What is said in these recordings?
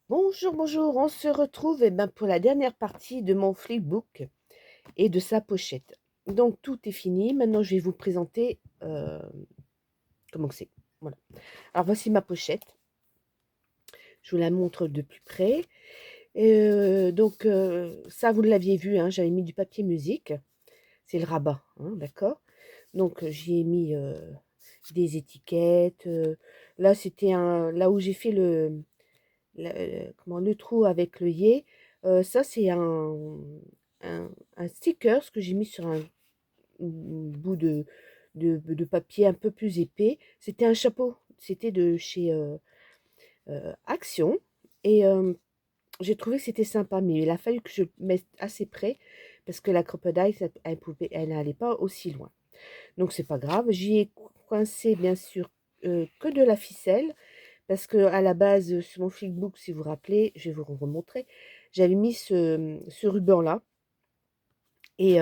Bonjour, bonjour, on se retrouve pour la dernière partie de mon flipbook et de sa pochette. Donc tout est fini, maintenant je vais vous présenter comment c'est. Voilà. Alors voici ma pochette, je vous la montre de plus près. Ça vous l'aviez vu, hein, j'avais mis du papier musique, c'est le rabat, hein, d'accord. Donc j'y ai mis des étiquettes. Là c'était là où j'ai fait le trou avec le yé, ça c'est un sticker que j'ai mis sur un bout de papier un peu plus épais. C'était un chapeau, c'était de chez Action et j'ai trouvé que c'était sympa, mais il a fallu que je mette assez près parce que la crocodile, elle n'allait pas aussi loin. Donc c'est pas grave, j'y ai coincé bien sûr que de la ficelle. Parce que à la base, sur mon flipbook, si vous vous rappelez, je vais vous remontrer, j'avais mis ce ruban-là et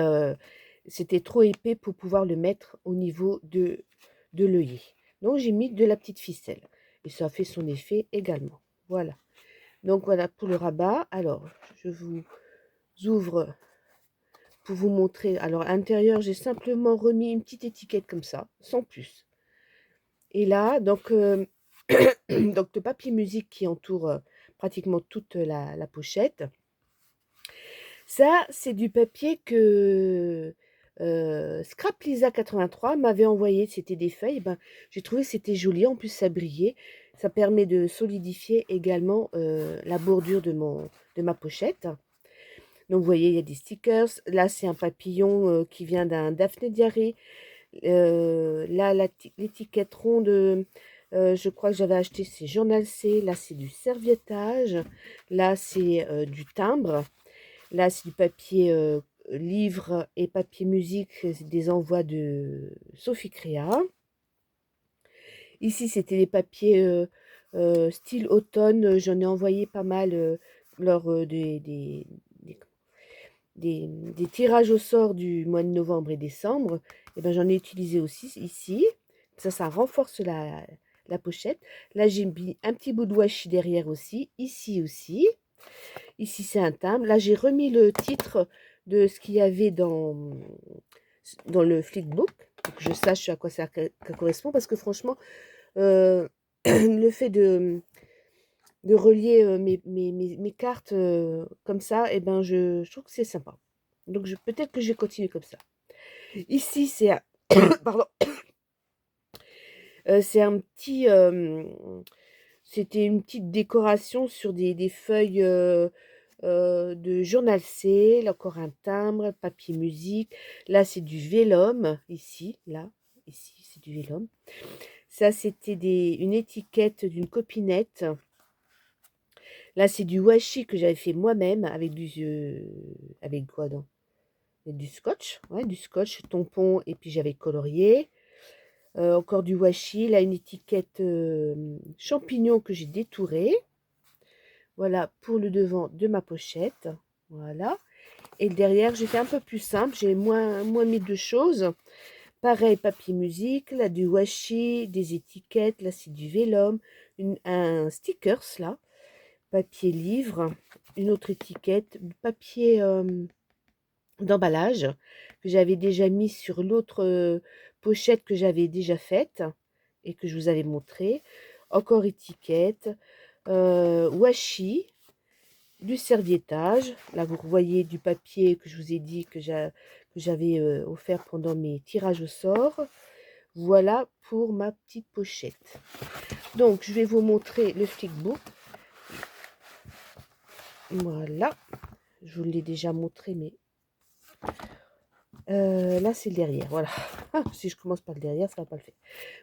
c'était trop épais pour pouvoir le mettre au niveau de l'œillet. Donc j'ai mis de la petite ficelle et ça a fait son effet également. Voilà. Donc voilà pour le rabat. Alors, je vous ouvre pour vous montrer. Alors à l'intérieur, j'ai simplement remis une petite étiquette comme ça, sans plus. Et là, donc donc le papier musique qui entoure pratiquement toute la pochette. Ça, c'est du papier que Scrap Lisa 83 m'avait envoyé. C'était des feuilles. Ben, j'ai trouvé que c'était joli. En plus, ça brillait. Ça permet de solidifier également la bordure de ma pochette. Donc, vous voyez, il y a des stickers. Là, c'est un papillon qui vient d'un Daphné Diarrhée. Là, l'étiquette ronde, je crois que j'avais acheté, c'est Journal C. Là, c'est du serviettage. Là, c'est du timbre. Là, c'est du papier livre et papier musique. C'est des envois de Sophie Créa. Ici, c'était les papiers style automne. J'en ai envoyé pas mal lors des tirages au sort du mois de novembre et décembre. Et ben, j'en ai utilisé aussi ici. Ça renforce la pochette. Là, j'ai mis un petit bout de washi derrière aussi. Ici aussi. Ici, c'est un timbre. Là, j'ai remis le titre de ce qu'il y avait dans le flipbook, pour que je sache à quoi ça correspond. Parce que franchement, le fait de relier mes cartes comme ça, et ben, je trouve que c'est sympa. Donc, peut-être que je vais continuer comme ça. Ici, c'est pardon, c'est un petit... c'était une petite décoration sur des feuilles de journal C, là encore un timbre, papier musique. Là, c'est du vélum, ici, là, ici, c'est du vélum. Ça, c'était une étiquette d'une copinette. Là, c'est du washi que j'avais fait moi-même avec quoi donc? Avec du scotch, ouais, du scotch, tampon, et puis j'avais colorié. Encore du washi, là, une étiquette champignon que j'ai détourée. Voilà pour le devant de ma pochette. Voilà. Et le derrière, j'ai fait un peu plus simple. J'ai moins mis de choses. Pareil, papier musique, là, du washi, des étiquettes. Là, c'est du vélum. Un stickers, là. Papier livre. Une autre étiquette. Papier d'emballage que j'avais déjà mis sur l'autre pochette que j'avais déjà faite et que je vous avais montré. Encore étiquette. Washi. Du serviettage. Là, vous voyez du papier que je vous ai dit que j'avais offert pendant mes tirages au sort. Voilà pour ma petite pochette. Donc, je vais vous montrer le flickbook. Voilà. Je vous l'ai déjà montré, mais là, c'est le derrière. Voilà. Si je commence par le derrière, ça ne va pas le faire.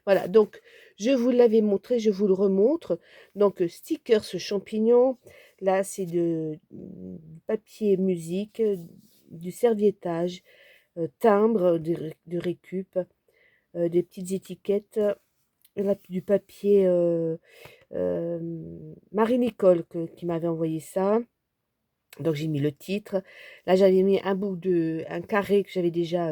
Voilà. Donc, je vous l'avais montré, je vous le remontre. Donc, stickers champignon. Là, c'est du papier musique, du serviettage, timbre de récup, des petites étiquettes, du papier Marie-Nicole qui m'avait envoyé ça. Donc j'ai mis le titre. Là j'avais mis un carré que j'avais déjà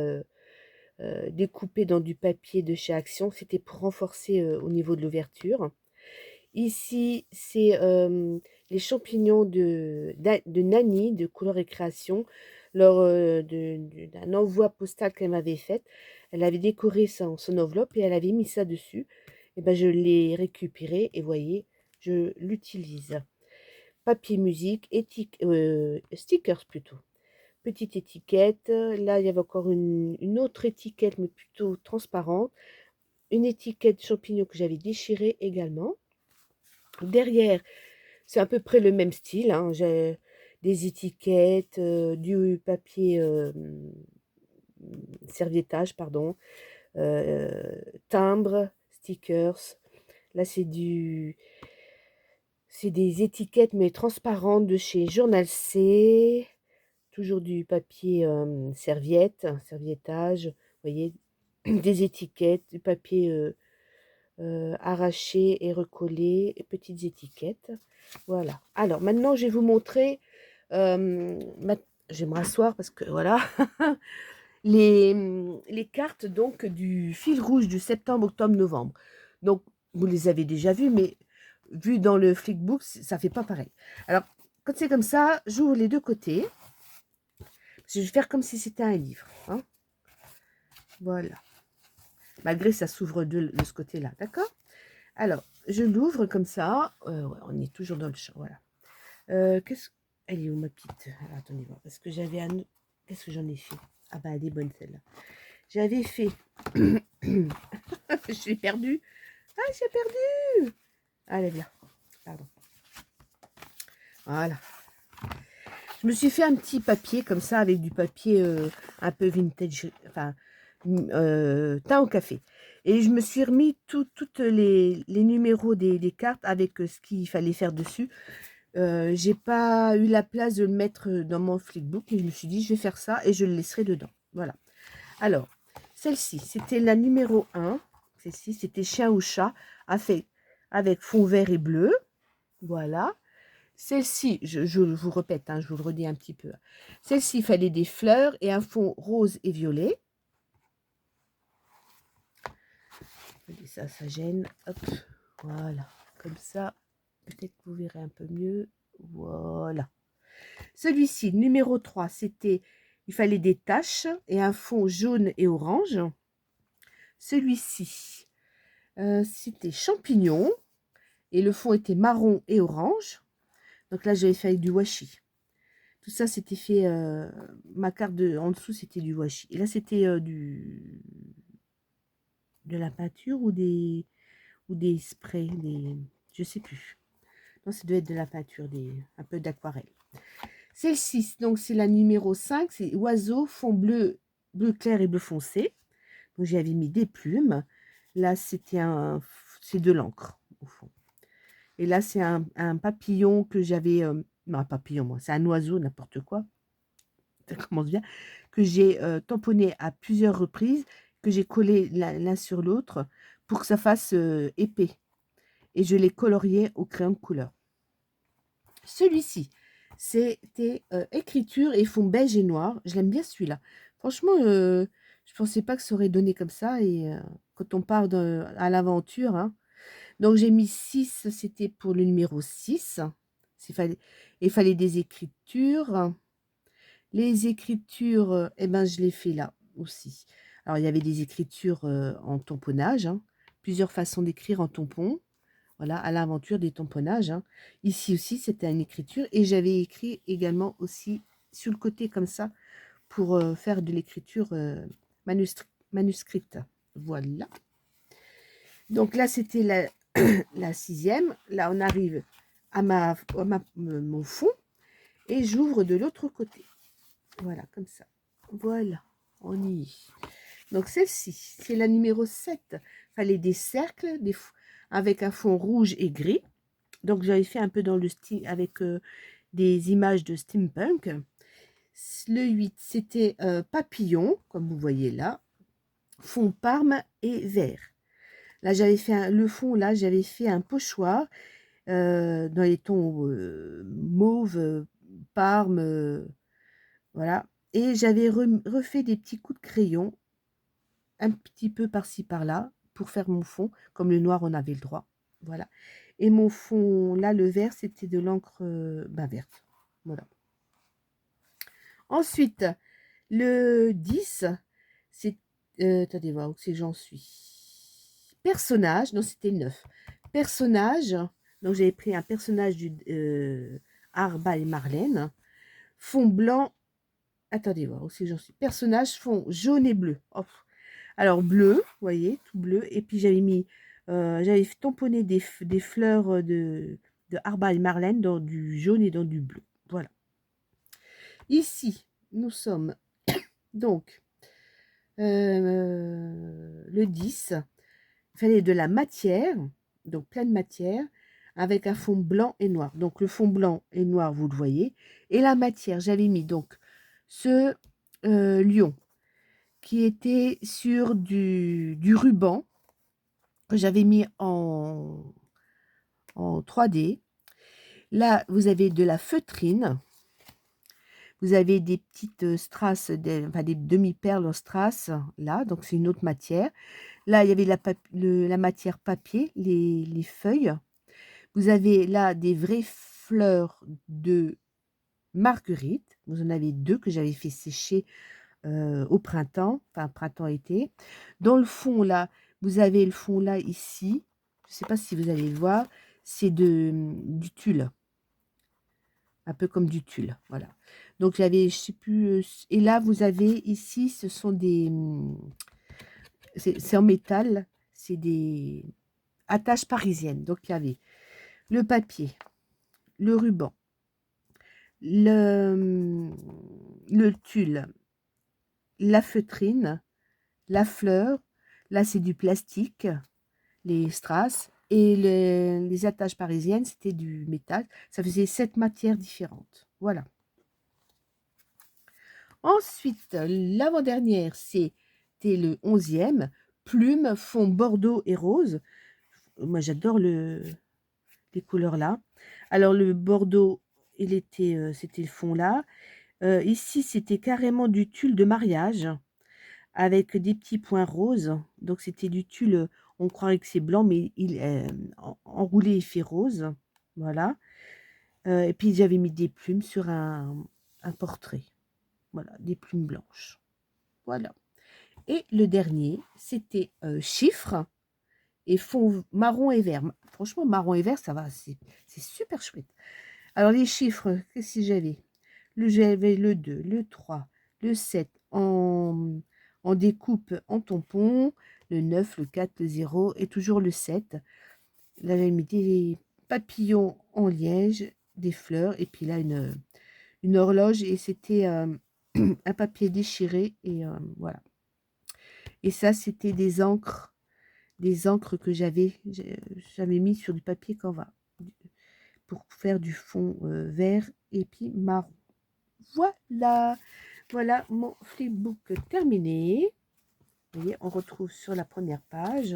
découpé dans du papier de chez Action. C'était pour renforcer au niveau de l'ouverture. Ici, c'est les champignons de Nani, de Couleur et Création, lors d'un envoi postal qu'elle m'avait fait. Elle avait décoré son enveloppe et elle avait mis ça dessus. Et ben, je l'ai récupéré et voyez, je l'utilise. Papier musique, stickers plutôt. Petite étiquette. Là, il y avait encore une autre étiquette, mais plutôt transparente. Une étiquette champignon que j'avais déchirée également. Derrière, c'est à peu près le même style, hein. J'ai des étiquettes, du papier serviettage, pardon, timbre, stickers. Là, c'est des étiquettes mais transparentes de chez Journal C. Toujours du papier serviettage. Vous voyez, des étiquettes, du papier arraché et recollé, petites étiquettes. Voilà. Alors maintenant, je vais vous montrer. Je vais me rasseoir parce que voilà. les cartes donc du fil rouge du septembre, octobre, novembre. Donc, vous les avez déjà vues, mais vu dans le flickbook, ça fait pas pareil. Alors, quand c'est comme ça, j'ouvre les deux côtés. Je vais faire comme si c'était un livre, hein. Voilà. Malgré ça s'ouvre de ce côté-là, d'accord? Alors, je l'ouvre comme ça. Ouais, on est toujours dans le champ, voilà. Elle est où ma petite? Alors, attendez voir. Parce que j'avais un. Qu'est-ce que j'en ai fait? Ah bah, elle est bonne celle-là. J'avais fait. Je l'ai perdue. Ah, j'ai perdu. Allez, bien. Pardon. Voilà. Je me suis fait un petit papier comme ça avec du papier un peu vintage, enfin teint au café. Et je me suis remis toutes les numéros des cartes avec ce qu'il fallait faire dessus. J'ai pas eu la place de le mettre dans mon flickbook, mais je me suis dit je vais faire ça et je le laisserai dedans. Voilà. Alors, celle-ci, c'était la numéro 1. Celle-ci, c'était chien ou chat, avec fond vert et bleu. Voilà. Celle-ci, je vous répète, hein, je vous le redis un petit peu. Celle-ci, il fallait des fleurs et un fond rose et violet. Ça gêne. Hop, voilà. Comme ça, peut-être que vous verrez un peu mieux. Voilà. Celui-ci, numéro 3, c'était, il fallait des taches et un fond jaune et orange. Celui-ci, c'était champignons et le fond était marron et orange. Donc là, j'avais fait avec du washi. Tout ça, c'était fait, ma carte en dessous, c'était du washi. Et là, c'était de la peinture ou des sprays, je sais plus. Non, ça doit être de la peinture, un peu d'aquarelle. Celle-ci, donc c'est la numéro 5, c'est oiseau, fond bleu, bleu clair et bleu foncé. Donc j'avais mis des plumes. Là, c'est de l'encre, au fond. Et là, c'est un papillon que j'avais... non, un papillon, moi, c'est un oiseau, n'importe quoi. Ça commence bien. Que j'ai tamponné à plusieurs reprises, que j'ai collé l'un sur l'autre pour que ça fasse épais. Et je l'ai colorié au crayon de couleur. Celui-ci, c'était écriture et fond beige et noir. Je l'aime bien celui-là. Franchement, je pensais pas que ça aurait donné comme ça. Et quand on part à l'aventure, hein. Donc j'ai mis 6, c'était pour le numéro 6. Il fallait des écritures. Les écritures, eh ben, je les fais là aussi. Alors il y avait des écritures en tamponnage, hein. Plusieurs façons d'écrire en tampon. Voilà, à l'aventure des tamponnages, hein. Ici aussi, c'était une écriture. Et j'avais écrit également aussi sur le côté comme ça pour faire de l'écriture manuscrite. Voilà. Donc là, c'était la 6e. Là, on arrive à mon fond. Et j'ouvre de l'autre côté. Voilà, comme ça. Voilà, on y est. Donc celle-ci, c'est la numéro 7. Il fallait des cercles avec un fond rouge et gris. Donc j'avais fait un peu dans le style avec des images de steampunk. Le 8, c'était papillon, comme vous voyez là, fond parme et vert. Là, j'avais fait le fond, là, j'avais fait un pochoir dans les tons mauve, parme, voilà. Et j'avais refait des petits coups de crayon, un petit peu par-ci par-là, pour faire mon fond. Comme le noir, on avait le droit. Voilà. Et mon fond, là, le vert, c'était de l'encre verte. Voilà. Ensuite, le 10, c'est... attendez, voir où c'est j'en suis. Personnage, non, c'était le 9. Personnage, donc j'avais pris un personnage du Arba et Marlène. Fond blanc, attendez, voir où c'est j'en suis. Personnage, fond jaune et bleu. Oh. Alors, bleu, vous voyez, tout bleu. Et puis, j'avais mis, j'avais tamponné des fleurs de Arba et Marlène dans du jaune et dans du bleu. Voilà. Ici, nous sommes donc le 10. Il fallait de la matière, donc plein de matière, avec un fond blanc et noir. Donc, le fond blanc et noir, vous le voyez. Et la matière, j'avais mis donc ce lion qui était sur du ruban que j'avais mis en 3D. Là, vous avez de la feutrine. Vous avez des petites strass, enfin des demi-perles en strass, là, donc c'est une autre matière. Là, il y avait la matière papier, les feuilles. Vous avez là des vraies fleurs de marguerite. Vous en avez 2 que j'avais fait sécher au printemps, enfin printemps-été. Dans le fond, là, vous avez le fond, là, ici. Je ne sais pas si vous allez le voir. C'est du tulle. Un peu comme du tulle, voilà. Donc, j'avais, je sais plus... et là, vous avez ici, ce sont des... c'est en métal. C'est des attaches parisiennes. Donc, il y avait le papier, le ruban, le tulle, la feutrine, la fleur. Là, c'est du plastique, les strass. Et les attaches parisiennes, c'était du métal. Ça faisait 7 matières différentes. Voilà. Ensuite, l'avant-dernière, c'était le 11e. Plume, fond bordeaux et rose. Moi, j'adore les couleurs là. Alors, le bordeaux, c'était le fond là. Ici, c'était carrément du tulle de mariage avec des petits points roses. Donc, c'était du tulle, on croirait que c'est blanc, mais il est enroulé et fait rose. Voilà. Et puis, j'avais mis des plumes sur un portrait. Voilà, des plumes blanches. Voilà. Et le dernier, c'était chiffres et fond marron et vert. Franchement, marron et vert, ça va, c'est super chouette. Alors, les chiffres, qu'est-ce que j'avais? J'avais le 2, le 3, le 7 en découpe en tampon, le 9, le 4, le 0 et toujours le 7. Là, j'avais mis des papillons en liège, des fleurs et puis là, une horloge et c'était un papier déchiré et voilà. Et ça, c'était des encres que j'avais mis sur du papier Canva pour faire du fond vert et puis marron. Voilà, voilà mon flipbook terminé. Vous voyez, on retrouve sur la première page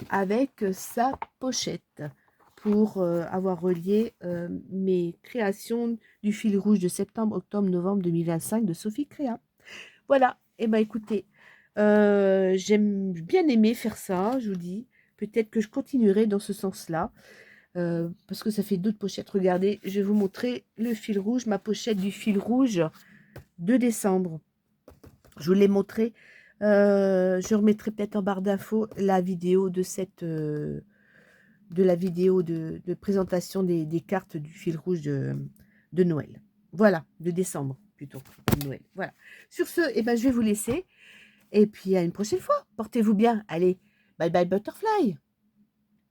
avec sa pochette pour avoir relié mes créations du fil rouge de septembre, octobre, novembre 2025 de Sophie Créa. Voilà, et ben écoutez, j'aime bien aimé faire ça, je vous dis. Peut-être que je continuerai dans ce sens-là, parce que ça fait d'autres pochettes. Regardez, je vais vous montrer le fil rouge, ma pochette du fil rouge de décembre. Je vous l'ai montré. Je remettrai peut-être en barre d'infos la vidéo de de présentation des cartes du fil rouge de Noël. Voilà, de décembre plutôt, de Noël. Voilà. Sur ce, eh ben, je vais vous laisser. Et puis à une prochaine fois. Portez-vous bien. Allez, bye bye butterfly.